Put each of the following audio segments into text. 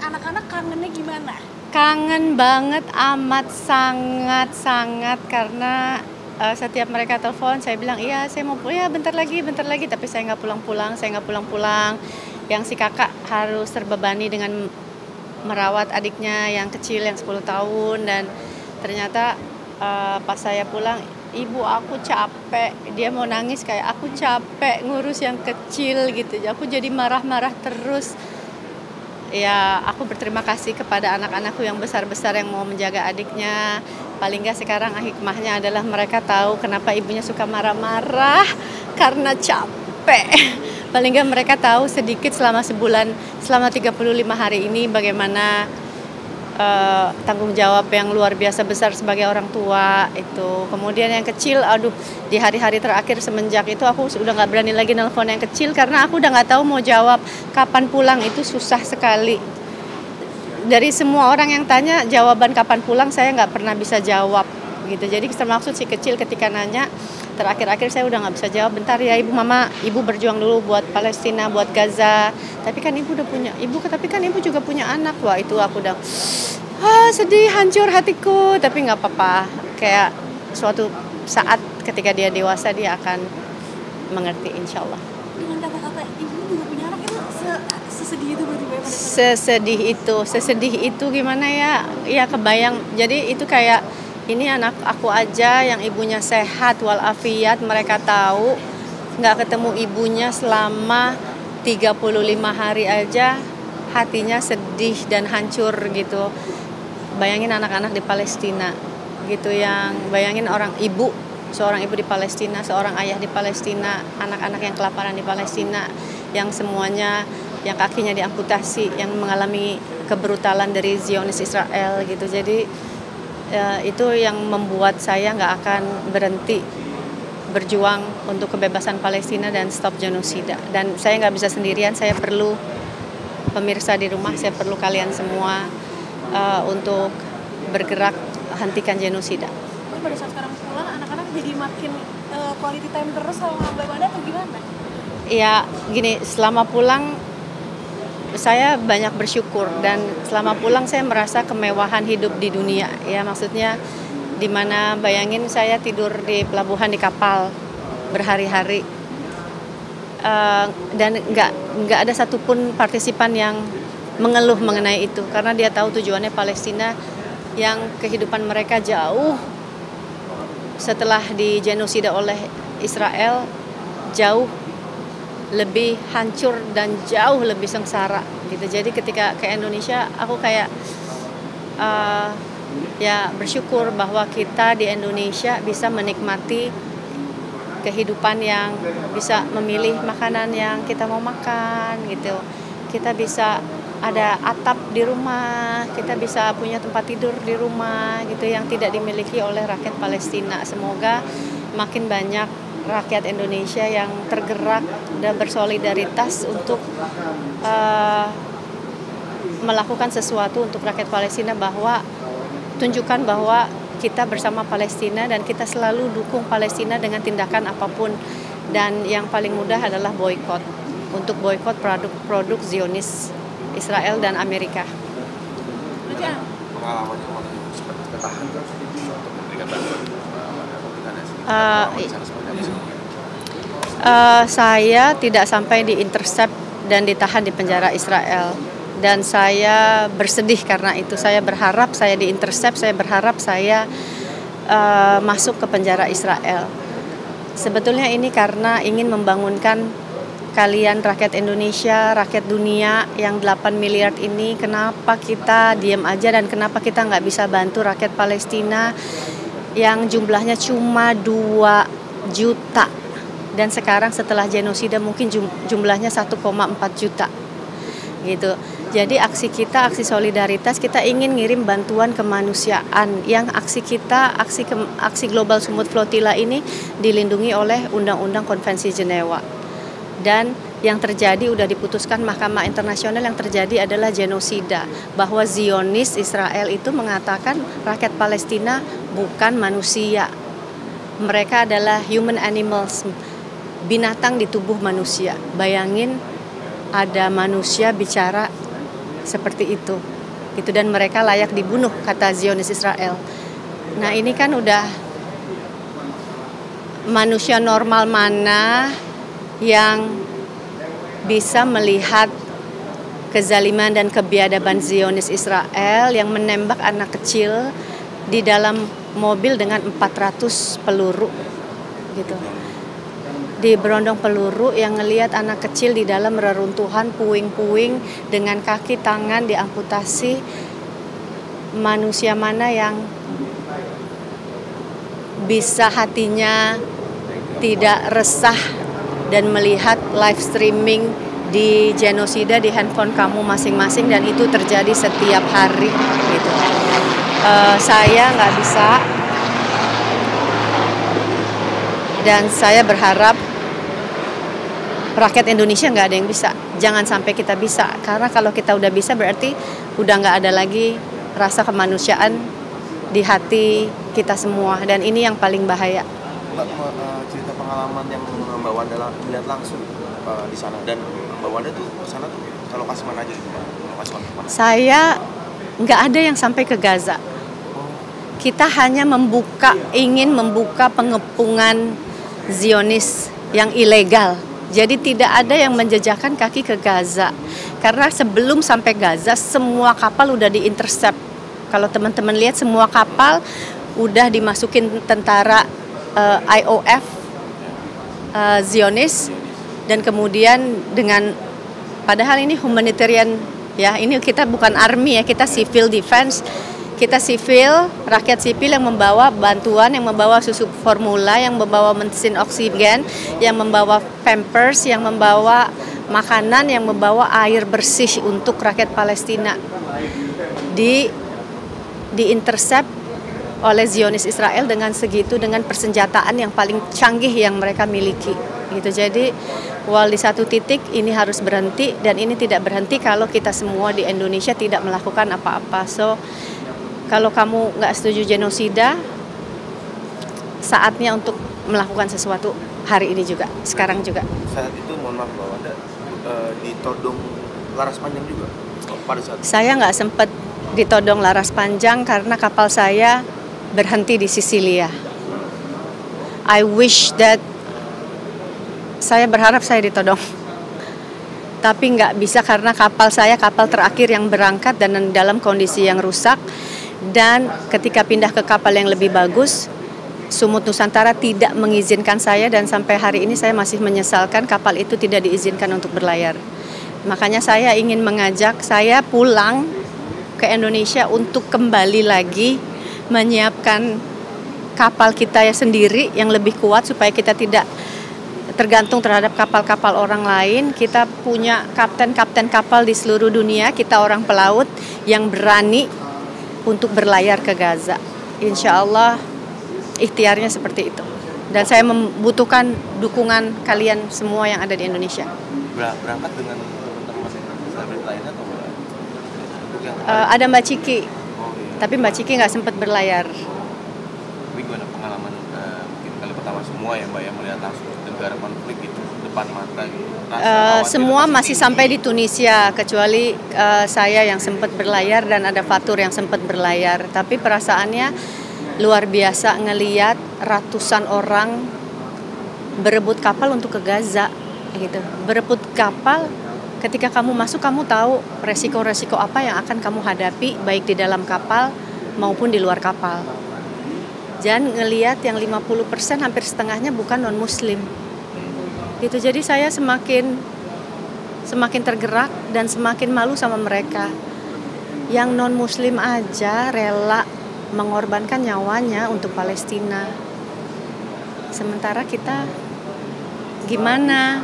anak-anak kangennya gimana? Kangen banget, amat sangat karena setiap mereka telepon saya bilang iya saya mau ya bentar lagi, tapi saya nggak pulang-pulang. Yang si kakak harus terbebani dengan merawat adiknya yang kecil yang 10 tahun dan ternyata pas saya pulang, ibu aku capek, dia mau nangis kayak aku capek ngurus yang kecil gitu, aku jadi marah-marah terus. Ya, aku berterima kasih kepada anak-anakku yang besar-besar yang mau menjaga adiknya. Paling nggak sekarang hikmahnya adalah mereka tahu kenapa ibunya suka marah-marah karena capek. Paling nggak mereka tahu sedikit selama sebulan, selama 35 hari ini bagaimana tanggung jawab yang luar biasa besar sebagai orang tua itu. Kemudian yang kecil, aduh, di hari-hari terakhir semenjak itu aku sudah nggak berani lagi nelpon yang kecil karena aku udah nggak tahu mau jawab kapan pulang, itu susah sekali. Dari semua orang yang tanya jawaban kapan pulang saya nggak pernah bisa jawab gitu. Jadi termaksud si kecil ketika nanya terakhir-akhir saya udah nggak bisa jawab, bentar ya ibu, mama, ibu berjuang dulu buat Palestina, buat Gaza. Tapi kan ibu udah punya tapi kan ibu juga punya anak. Wah, itu aku udah sedih, hancur hatiku, tapi nggak apa-apa. Kayak suatu saat ketika dia dewasa dia akan mengerti, insya Allah. Dengan kata-kata ibu juga punya anak itu sesedih itu berarti pada Sesedih itu gimana ya? Ya kebayang. Jadi itu kayak ini anak aku aja yang ibunya sehat walafiat, mereka tahu nggak ketemu ibunya selama 35 hari aja hatinya sedih dan hancur gitu. Bayangin anak-anak di Palestina gitu, yang bayangin seorang ibu di Palestina, seorang ayah di Palestina, anak-anak yang kelaparan di Palestina, yang semuanya yang kakinya diamputasi, yang mengalami kebrutalan dari Zionis Israel gitu. Jadi itu yang membuat saya nggak akan berhenti berjuang untuk kebebasan Palestina dan stop genosida. Dan saya nggak bisa sendirian, saya perlu pemirsa di rumah, saya perlu kalian semua untuk bergerak hentikan genosida. Pada saat sekarang pulang, anak-anak jadi makin quality time terus sama Mbak Manda atau gimana? Ya gini, selama pulang saya banyak bersyukur dan selama pulang saya merasa kemewahan hidup di dunia. Ya maksudnya dimana bayangin saya tidur di pelabuhan di kapal berhari-hari dan nggak ada satupun partisipan yang mengeluh mengenai itu karena dia tahu tujuannya Palestina yang kehidupan mereka jauh setelah digenosida oleh Israel jauh lebih hancur dan jauh lebih sengsara gitu. Jadi ketika ke Indonesia aku kayak ya bersyukur bahwa kita di Indonesia bisa menikmati kehidupan yang bisa memilih makanan yang kita mau makan gitu. Kita bisa ada atap di rumah, kita bisa punya tempat tidur di rumah gitu yang tidak dimiliki oleh rakyat Palestina. Semoga makin banyak rakyat Indonesia yang tergerak dan bersolidaritas untuk melakukan sesuatu untuk rakyat Palestina, bahwa tunjukkan bahwa kita bersama Palestina dan kita selalu dukung Palestina dengan tindakan apapun. Dan yang paling mudah adalah boykot, untuk boykot produk Zionis Israel dan Amerika. Pengalamannya waktu sempat ketahan untuk memberikan bantuan saya tidak sampai diintercept dan ditahan di penjara Israel, dan saya bersedih karena itu. Saya berharap saya diintercept, saya berharap saya masuk ke penjara Israel. Sebetulnya ini karena ingin membangunkan kalian rakyat Indonesia, rakyat dunia yang 8 miliar ini. Kenapa kita diam aja dan kenapa kita nggak bisa bantu rakyat Palestina yang jumlahnya cuma 2 juta. Dan sekarang setelah genosida mungkin jumlahnya 1,4 juta gitu. Jadi aksi kita, aksi solidaritas, kita ingin ngirim bantuan kemanusiaan. Yang aksi Global Sumut Flotilla ini dilindungi oleh Undang-Undang Konvensi Jenewa. Dan yang terjadi udah diputuskan Mahkamah Internasional, yang terjadi adalah genosida, bahwa Zionis Israel itu mengatakan rakyat Palestina bukan manusia. Mereka adalah human animals, binatang di tubuh manusia. Bayangin ada manusia bicara seperti itu. Dan mereka layak dibunuh, kata Zionis Israel. Nah ini kan udah manusia normal mana yang bisa melihat kezaliman dan kebiadaban Zionis Israel yang menembak anak kecil di dalam mobil dengan 400 peluru gitu. Di berondong peluru, yang ngelihat anak kecil di dalam reruntuhan puing-puing dengan kaki tangan diamputasi. Manusia mana yang bisa hatinya tidak resah dan melihat live streaming di genosida di handphone kamu masing-masing, dan itu terjadi setiap hari gitu. Saya nggak bisa, dan saya berharap rakyat Indonesia nggak ada yang bisa. Jangan sampai kita bisa, karena kalau kita udah bisa berarti udah nggak ada lagi rasa kemanusiaan di hati kita semua, dan ini yang paling bahaya. Mbak, cerita pengalaman yang Mbak Wanda melihat langsung di sana, dan Mbak Wanda tuh ke sana tuh ke lokasi mana aja gitu, Mbak? Lokasi mana? Saya nggak ada yang sampai ke Gaza. Kita hanya ingin membuka pengepungan Zionis yang ilegal. Jadi tidak ada yang menjejakkan kaki ke Gaza. Karena sebelum sampai Gaza, semua kapal udah di-intercept. Kalau teman-teman lihat, semua kapal udah dimasukin tentara IOF Zionis, dan kemudian padahal ini humanitarian ya, ini kita bukan army ya, kita civil defense. Kita sipil, rakyat sipil yang membawa bantuan, yang membawa susu formula, yang membawa mesin oksigen, yang membawa pampers, yang membawa makanan, yang membawa air bersih untuk rakyat Palestina. Di-intercept oleh Zionis Israel dengan segitu, dengan persenjataan yang paling canggih yang mereka miliki. Gitu. Jadi, di satu titik ini harus berhenti, dan ini tidak berhenti kalau kita semua di Indonesia tidak melakukan apa-apa. So, kalau kamu nggak setuju genosida, saatnya untuk melakukan sesuatu hari ini juga, sekarang juga. Saat itu, mohon maaf Mbak Wanda, ditodong laras panjang juga pada saat itu? Saya nggak sempat ditodong laras panjang karena kapal saya berhenti di Sisilia. I wish that, saya berharap saya ditodong. Tapi nggak bisa karena kapal saya kapal terakhir yang berangkat dan dalam kondisi yang rusak. Dan ketika pindah ke kapal yang lebih bagus, Sumut Nusantara tidak mengizinkan saya, dan sampai hari ini saya masih menyesalkan kapal itu tidak diizinkan untuk berlayar. Makanya saya ingin mengajak saya pulang ke Indonesia untuk kembali lagi menyiapkan kapal kita ya sendiri yang lebih kuat supaya kita tidak tergantung terhadap kapal-kapal orang lain. Kita punya kapten-kapten kapal di seluruh dunia, kita orang pelaut yang berani untuk berlayar ke Gaza. Insya Allah ikhtiarnya seperti itu. Dan saya membutuhkan dukungan kalian semua yang ada di Indonesia. Berangkat dengan teman-teman selebriti lainnya atau ada Mbak Ciki, tapi Mbak Ciki nggak sempat berlayar. Tapi gimana pengalaman mungkin kali pertama semua ya Mbak, yang melihat langsung negara konflik gitu depan mata gitu? Semua masih sampai di Tunisia, kecuali saya yang sempat berlayar dan ada Fatur yang sempat berlayar. Tapi perasaannya luar biasa ngelihat ratusan orang berebut kapal untuk ke Gaza gitu. Berebut kapal, ketika kamu masuk kamu tahu resiko-resiko apa yang akan kamu hadapi baik di dalam kapal maupun di luar kapal. Dan ngelihat yang 50% hampir setengahnya bukan non-muslim. Gitu. Jadi saya semakin tergerak dan semakin malu sama mereka. Yang non-muslim aja rela mengorbankan nyawanya untuk Palestina. Sementara kita gimana?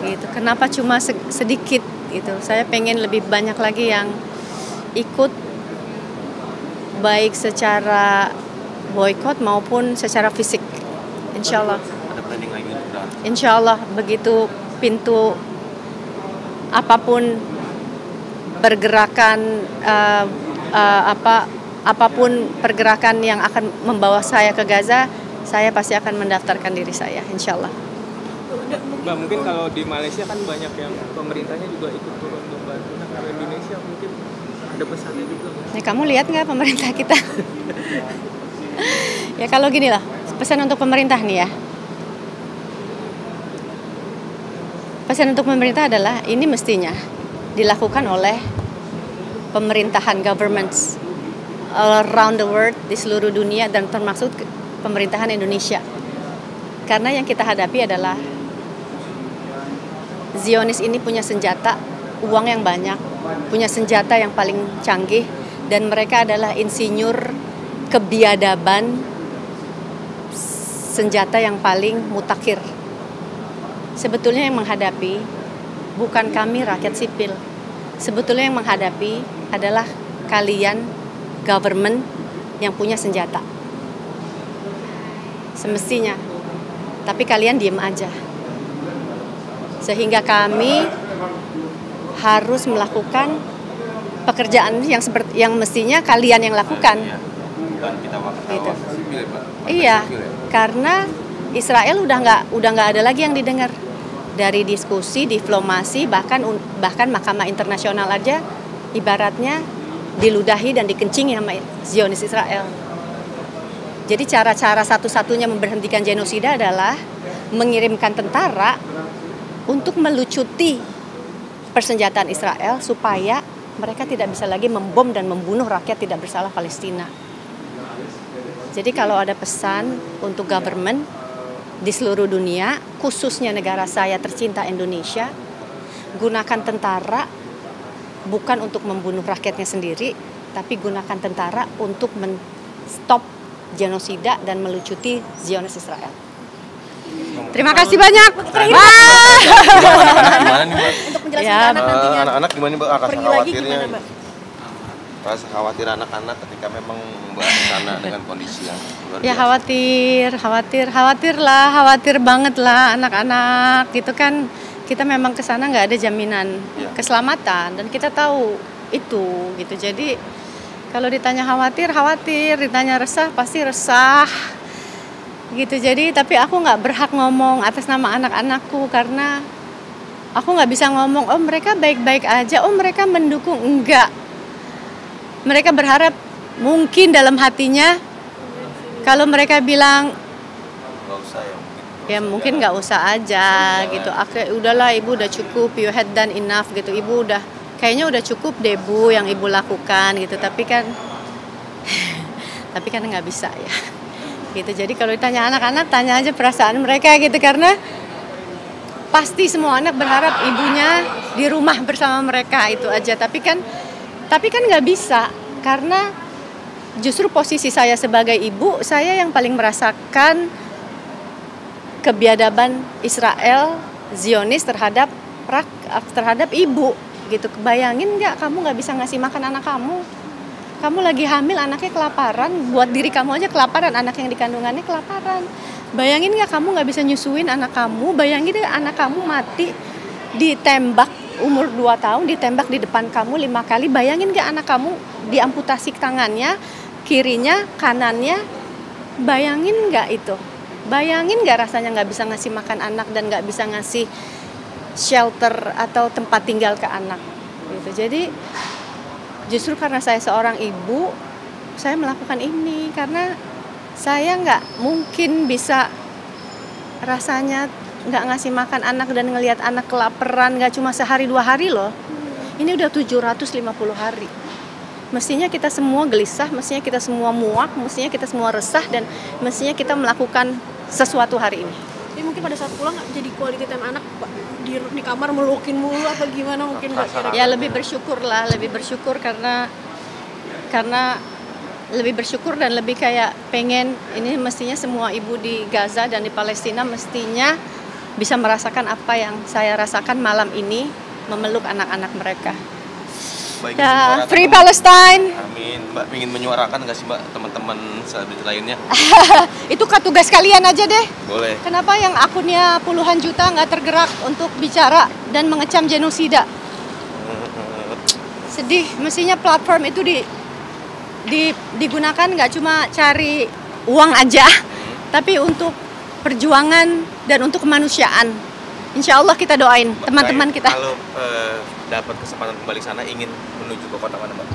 Gitu. Kenapa cuma sedikit gitu. Saya pengen lebih banyak lagi yang ikut, baik secara boykot maupun secara fisik. Insya Allah. Ada planning lagi untuk Insya Allah begitu pintu apapun pergerakan apapun pergerakan yang akan membawa saya ke Gaza, saya pasti akan mendaftarkan diri saya, insya Allah. Mbak, mungkin kalau di Malaysia kan banyak yang pemerintahnya juga ikut turun membantu. Nah, kalau Indonesia mungkin ada pesannya juga. Nah, kamu lihat nggak pemerintah kita? Ya kalau gini lah, pesan untuk pemerintah nih ya. Pesan untuk pemerintah adalah ini mestinya dilakukan oleh pemerintahan governments all around the world, di seluruh dunia, dan termasuk pemerintahan Indonesia. Karena yang kita hadapi adalah Zionis ini punya senjata, uang yang banyak, punya senjata yang paling canggih, dan mereka adalah insinyur kebiadaban senjata yang paling mutakhir. Sebetulnya yang menghadapi bukan kami rakyat sipil. Sebetulnya yang menghadapi adalah kalian government yang punya senjata. Semestinya. Tapi kalian diem aja. Sehingga kami harus melakukan pekerjaan yang mestinya kalian yang lakukan. Gitu. Iya, karena Israel udah nggak ada lagi yang didengar. Dari diskusi, diplomasi, bahkan Mahkamah Internasional aja ibaratnya diludahi dan dikencingi sama Zionis Israel. Jadi cara-cara satu-satunya memberhentikan genosida adalah mengirimkan tentara untuk melucuti persenjataan Israel supaya mereka tidak bisa lagi membom dan membunuh rakyat tidak bersalah Palestina. Jadi kalau ada pesan untuk government di seluruh dunia, khususnya negara saya tercinta Indonesia, gunakan tentara bukan untuk membunuh rakyatnya sendiri, tapi gunakan tentara untuk men-stop genosida dan melucuti Zionis Israel. Terima kasih banyak. Gimana nih, Mbak? Untuk menjelaskan anak nantinya. Anak-anak gimana, Mbak? Rasa Pergi lagi khawatirnya. gimana, Mbak? Rasa khawatir anak-anak ketika memang Mbak di sana dengan kondisi yang luar biasa. Ya khawatir banget lah anak-anak gitu kan. Kita memang ke sana nggak ada jaminan keselamatan dan kita tahu itu gitu. Jadi kalau ditanya khawatir, ditanya resah pasti resah gitu. Jadi tapi aku nggak berhak ngomong atas nama anak-anakku karena aku nggak bisa ngomong oh mereka baik-baik aja, oh mereka mendukung, enggak. Mereka berharap mungkin dalam hatinya kalau mereka bilang Nggak usah ya mungkin nggak usah aja gitu. Udahlah ibu udah cukup, you had done enough gitu. Ibu udah kayaknya udah cukup deh Bu yang ibu lakukan gitu. Tapi kan nggak bisa ya. Gitu. Jadi kalau ditanya anak-anak tanya aja perasaan mereka gitu karena pasti semua anak berharap ibunya di rumah bersama mereka itu aja. Tapi kan nggak bisa karena justru posisi saya sebagai ibu, saya yang paling merasakan kebiadaban Israel, Zionis terhadap ibu gitu. Kebayangin nggak kamu nggak bisa ngasih makan anak kamu? Kamu lagi hamil, anaknya kelaparan, buat diri kamu aja kelaparan, anak yang dikandungannya kelaparan. Bayangin nggak kamu nggak bisa nyusuin anak kamu? Bayangin deh anak kamu mati ditembak umur 2 tahun, ditembak di depan kamu 5 kali. Bayangin nggak anak kamu diamputasi tangannya, kirinya, kanannya? Bayangin nggak itu? Bayangin nggak rasanya nggak bisa ngasih makan anak dan nggak bisa ngasih shelter atau tempat tinggal ke anak gitu. Jadi justru karena saya seorang ibu, saya melakukan ini karena saya nggak mungkin bisa rasanya nggak ngasih makan anak dan ngelihat anak kelaparan nggak cuma sehari 2 hari loh. Ini udah 750 hari. Mestinya kita semua gelisah, mestinya kita semua muak, mestinya kita semua resah dan mestinya kita melakukan sesuatu hari ini. Jadi mungkin pada saat pulang jadi quality time anak di kamar melukin mulu atau gimana mungkin Mbak? Ya lebih bersyukur karena lebih bersyukur dan lebih kayak pengen ini mestinya semua ibu di Gaza dan di Palestina mestinya bisa merasakan apa yang saya rasakan malam ini memeluk anak-anak mereka. Ya, Free Palestine. Amin. Mbak ingin menyuarakan nggak sih Mbak teman-teman selebriti lainnya? Itu tugas kalian aja deh. Boleh. Kenapa yang akunnya puluhan juta nggak tergerak untuk bicara dan mengecam genosida? Sedih. Mestinya platform itu digunakan nggak cuma cari uang aja, tapi untuk perjuangan dan untuk kemanusiaan. Insya Allah kita doain teman-teman kita. Kalau dapat kesempatan kembali sana, ingin menuju ke kota mana, Mbak?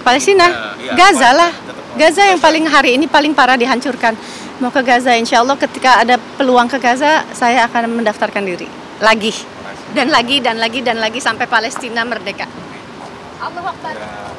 Palestina, Iya, Gaza lah. tetap Gaza yang paling hari ini paling parah dihancurkan. Mau ke Gaza, insya Allah ketika ada peluang ke Gaza, saya akan mendaftarkan diri lagi dan lagi dan lagi dan lagi sampai Palestina merdeka. Allahu Akbar. Ya.